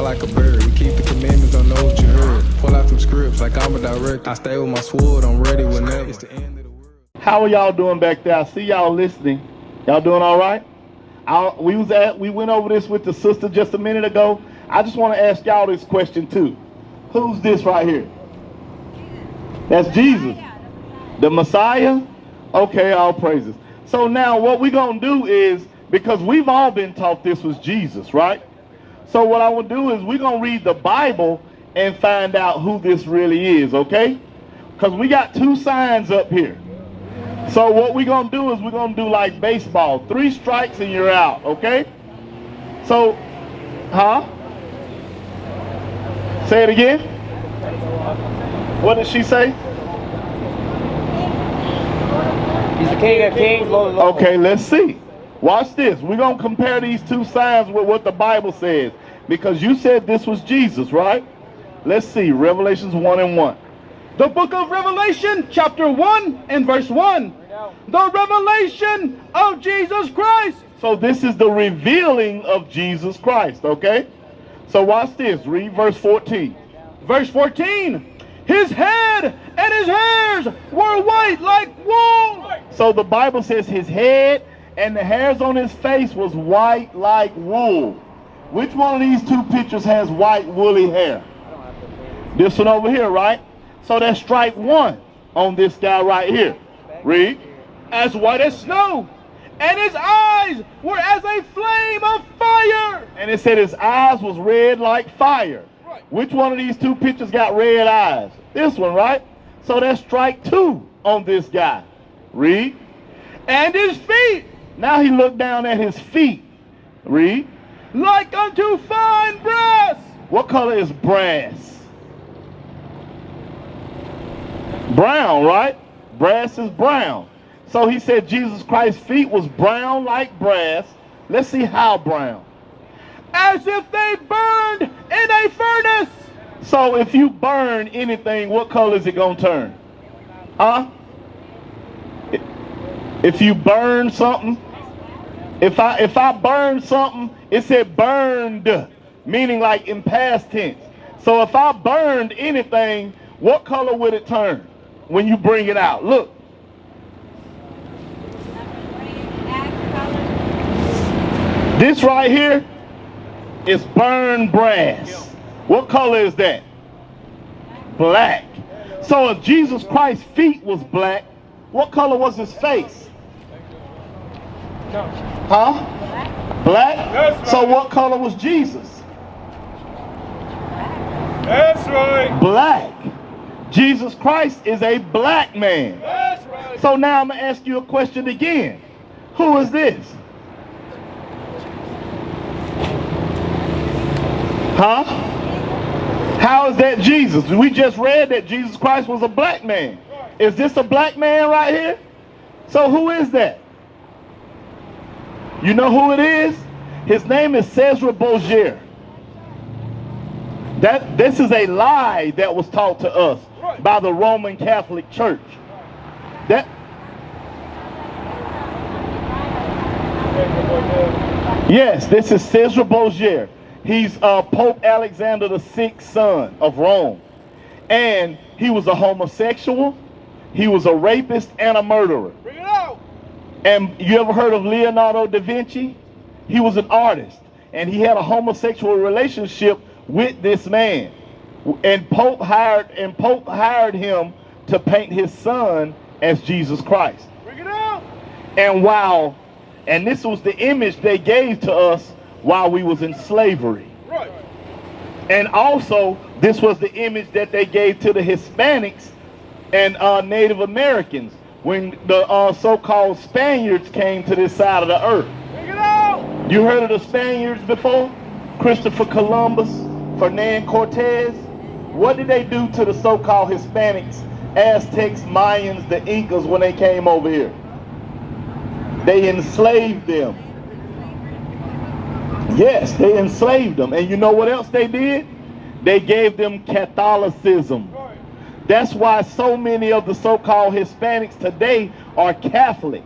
like a bird. We keep the commandments, don't know what you heard. Pull out some scripts like I'm a director. I stay with my sword, I'm ready whenever. It's the end of the world. How are y'all doing back there? I see y'all listening. Y'all doing all right? We went over this with the sister just a minute ago. I just want to ask y'all this question too. Who's this right here? That's Jesus. The Messiah? Okay, all praises. So now what we're going to do is, because we've all been taught this was Jesus, right? So what I will do is we're going to read the Bible and find out who this really is, okay? Because we got two signs up here. So what we're going to do is we're going to do like baseball. 3 strikes and you're out, okay? So, Say it again. What did she say? He's the King of Kings, Lord of Lords. Okay, let's see. Watch this. We're going to compare these two signs with what the Bible says. Because you said this was Jesus, right? Let's see. Revelations 1:1. The book of Revelation, chapter 1 and verse 1. The revelation of Jesus Christ. So this is the revealing of Jesus Christ, okay? So watch this. Read verse 14. Verse 14. His head and his hairs were white like wool. So the Bible says his head and the hairs on his face was white like wool. Which one of these two pictures has white woolly hair? This one over here, right? So that's strike 1 on this guy right here. Read. As white as snow, and his eyes were as a flame of fire. And it said his eyes was red like fire. Right. Which one of these two pictures got red eyes? This one, right? So that's strike 2 on this guy. Read. And his feet. Now he looked down at his feet. Read. Like unto fine brass. What color is brass? Brown, right? Brass is brown. So he said Jesus Christ's feet was brown like brass. Let's see how brown. As if they burned in a furnace. So if you burn anything, what color is it going to turn? Huh? If you burn something, if I burn something, it said burned, meaning like in past tense. So if I burned anything, what color would it turn when you bring it out? Look. This right here is burned brass. What color is that? Black. So if Jesus Christ's feet was black, what color was his face? Huh? Black? So what color was Jesus? That's right. Black. Jesus Christ is a black man. That's right. So now I'm going to ask you a question again. Who is this? Huh? How is that Jesus? We just read that Jesus Christ was a black man. Is this a black man right here? So who is that? You know who it is? His name is Cesar Borgia. This is a lie that was taught to us by the Roman Catholic Church. Yes, this is Cesar Borgia. He's Pope Alexander VI's son of Rome. And he was a homosexual, he was a rapist, and a murderer. Bring it out. And you ever heard of Leonardo da Vinci? He was an artist, and he had a homosexual relationship with this man. And Pope hired him to paint his son as Jesus Christ. Bring it out. And this was the image they gave to us while we was in slavery. Right. And also, this was the image that they gave to the Hispanics and Native Americans when the so-called Spaniards came to this side of the earth. Bring it out. You heard of the Spaniards before? Christopher Columbus, Ferdinand Cortez. What did they do to the so-called Hispanics, Aztecs, Mayans, the Incas when they came over here? They enslaved them. Yes, they enslaved them. And you know what else they did? They gave them Catholicism. That's why so many of the so-called Hispanics today are Catholic,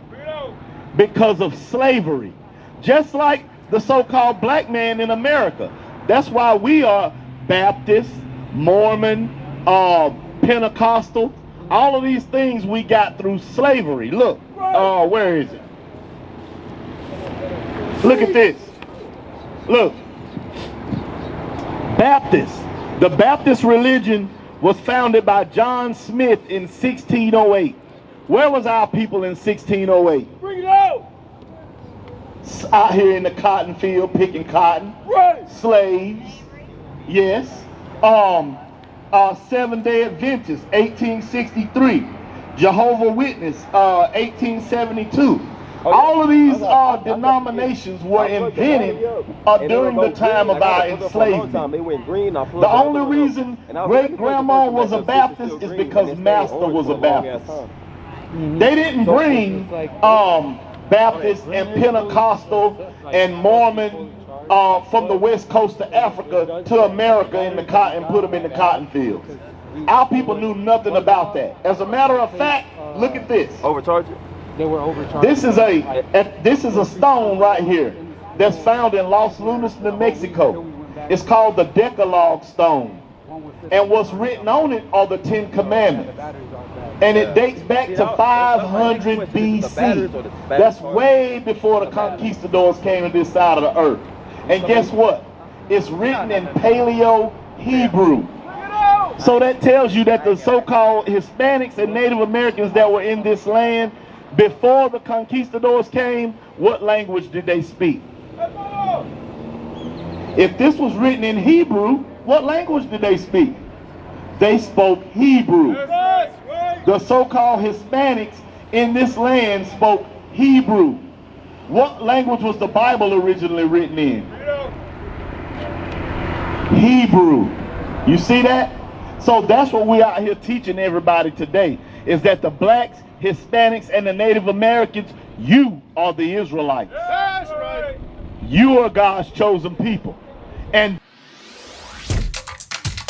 because of slavery. Just like the so-called black man in America. That's why we are Baptist, Mormon, Pentecostal. All of these things we got through slavery. Look, where is it? Look at this. Look. Baptist. The Baptist religion was founded by John Smith in 1608. Where was our people in 1608? Bring it out. Out here in the cotton field picking cotton. Right. Slaves. Yes. Seventh-day Adventists, 1863. Jehovah's Witness, 1872. All of these denominations were invented during the time of our enslavement. The only reason great-grandma was a Baptist is because Master was a Baptist. They didn't bring Baptist and Pentecostal and Mormon from the west coast of Africa to America in the cotton and put them in the cotton fields. Our people knew nothing about that. As a matter of fact, look at this. Overcharged? They were overcharged. This is a stone right here that's found in Los Lunas, New Mexico. It's called the Decalogue stone. And what's written on it are the 10 Commandments. And it dates back to 500 BC. That's way before the conquistadors came to this side of the earth. And guess what? It's written in Paleo Hebrew. So that tells you that the so-called Hispanics and Native Americans that were in this land before the conquistadors came, what language did they speak? If this was written in Hebrew, what language did they speak? They spoke Hebrew. The so-called Hispanics in this land spoke Hebrew. What language was the Bible originally written in? Hebrew. You see that? So that's what we out here teaching everybody today, is that the blacks, Hispanics, and the Native Americans, you are the Israelites. That's right. You are God's chosen people. And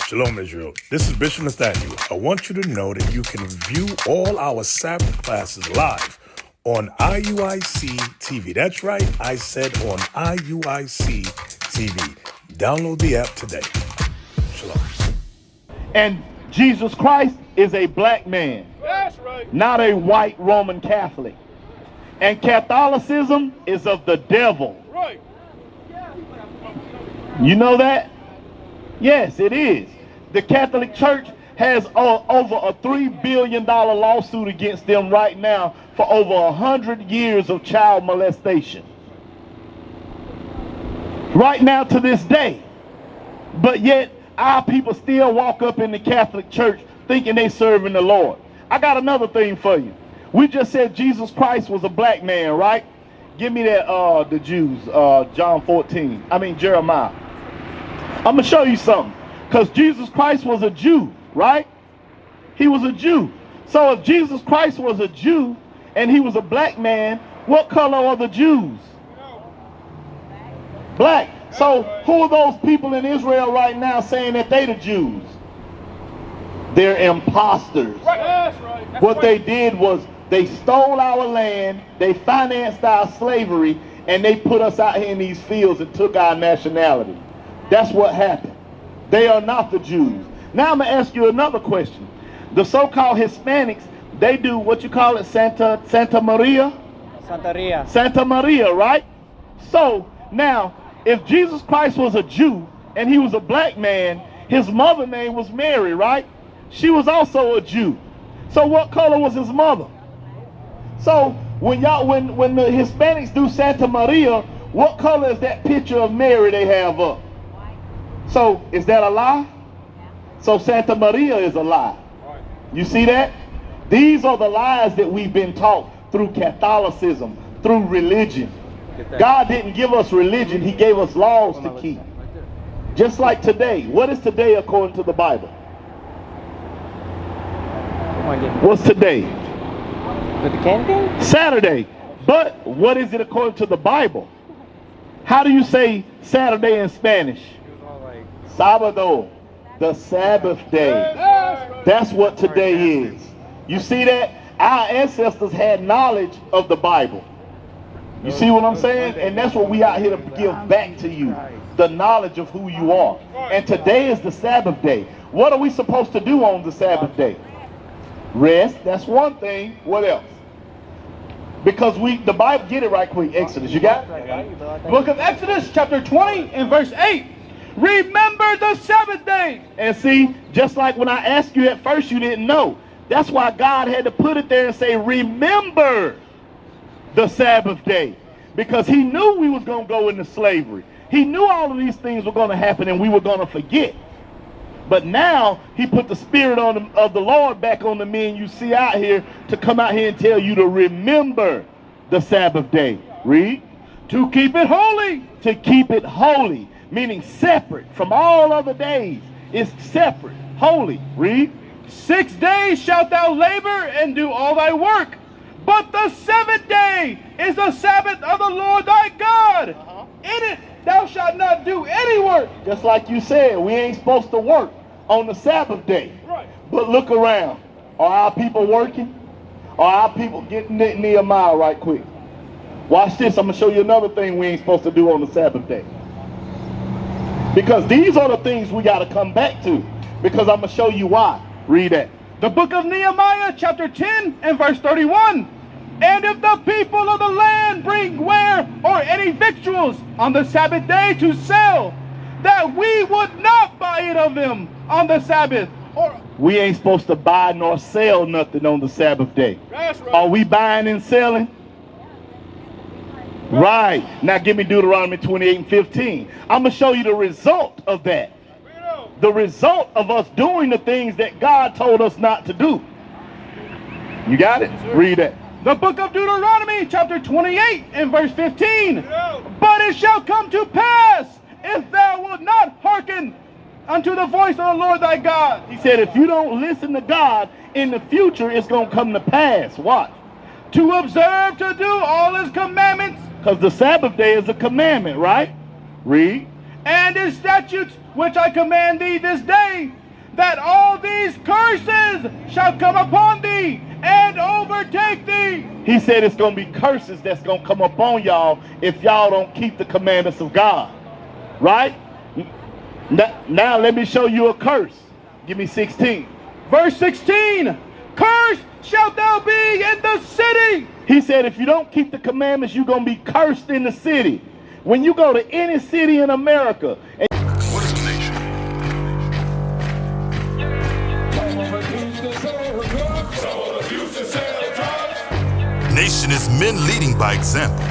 Shalom, Israel. This is Bishop Nathaniel. I want you to know that you can view all our Sabbath classes live on IUIC TV. That's right, I said on IUIC TV. Download the app today. Shalom. And Jesus Christ is a black man. That's right. Not a white Roman Catholic. And Catholicism is of the devil. Right. You know that? Yes, it is. The Catholic Church has over a $3 billion lawsuit against them right now for over 100 years of child molestation. Right now to this day. But yet, our people still walk up in the Catholic Church thinking they serving the Lord. I got another thing for you. We just said Jesus Christ was a black man, right? Give me that, the Jews, Jeremiah. I'm going to show you something. Because Jesus Christ was a Jew, right? He was a Jew. So if Jesus Christ was a Jew and he was a black man, what color are the Jews? Black. So who are those people in Israel right now saying that they the Jews? They're imposters. That's right. What they did was they stole our land, they financed our slavery, and they put us out here in these fields and took our nationality. That's what happened. They are not the Jews. Now I'm going to ask you another question. The so-called Hispanics, they do what you call it, Santa Maria? Santa Maria, right? So now, if Jesus Christ was a Jew and he was a black man, his mother's name was Mary, right? She was also a Jew. So what color was his mother? So when the Hispanics do Santa Maria, what color is that picture of Mary they have up? So is that a lie? So Santa Maria is a lie. You see that? These are the lies that we've been taught through Catholicism, through religion. God didn't give us religion, he gave us laws to keep. Just like today. What is today according to the Bible? What's today? Saturday. But what is it according to the Bible? How do you say Saturday in Spanish? Sábado, the Sabbath day. That's what today is. You see that? Our ancestors had knowledge of the Bible. You see what I'm saying? And that's what we out here to give back to you. the knowledge of who you are. And today is the Sabbath day. What are we supposed to do on the Sabbath day? Rest. That's one thing. What else? Because the Bible, get it right quick. Exodus, you got it? Book of Exodus, chapter 20 and verse 8. Remember the Sabbath day. And see, just like when I asked you at first, you didn't know. That's why God had to put it there and say, remember the Sabbath day. Because he knew we was going to go into slavery. He knew all of these things were going to happen and we were going to forget. But now he put the spirit of the Lord back on the men you see out here to come out here and tell you to remember the Sabbath day. Read. To keep it holy. To keep it holy, meaning separate from all other days. It's separate, holy. Read. 6 days shalt thou labor and do all thy work. But the seventh day is the Sabbath of the Lord thy God. In it thou shalt not do any work. Just like you said, we ain't supposed to work on the Sabbath day. Right. But look around. Are our people working? Are our people getting Nehemiah right quick? Watch this. I'm going to show you another thing we ain't supposed to do on the Sabbath day. Because these are the things we got to come back to. Because I'm going to show you why. Read that. The book of Nehemiah, chapter 10 and verse 31. And if the people of the land bring ware or any victuals on the Sabbath day to sell, that we would not buy it of them on the Sabbath. We ain't supposed to buy nor sell nothing on the Sabbath day. That's right. Are we buying and selling? Right. Now give me Deuteronomy 28 and 15. I'm going to show you the result of that. The result of us doing the things that God told us not to do. You got it? Read that. The book of Deuteronomy, chapter 28 and verse 15. But it shall come to pass, if thou wilt not hearken unto the voice of the Lord thy God. He said, if you don't listen to God, in the future it's going to come to pass. Watch. To observe to do all his commandments. Because the Sabbath day is a commandment, right? Read. And his statutes, which I command thee this day, that all these curses shall come upon thee and overtake thee. He said it's going to be curses that's going to come upon y'all if y'all don't keep the commandments of God. Right? Now let me show you a curse. Give me 16. Verse 16. Cursed shalt thou be in the city. He said if you don't keep the commandments, you're going to be cursed in the city. When you go to any city in America. What is the nation? Nation is men leading by example.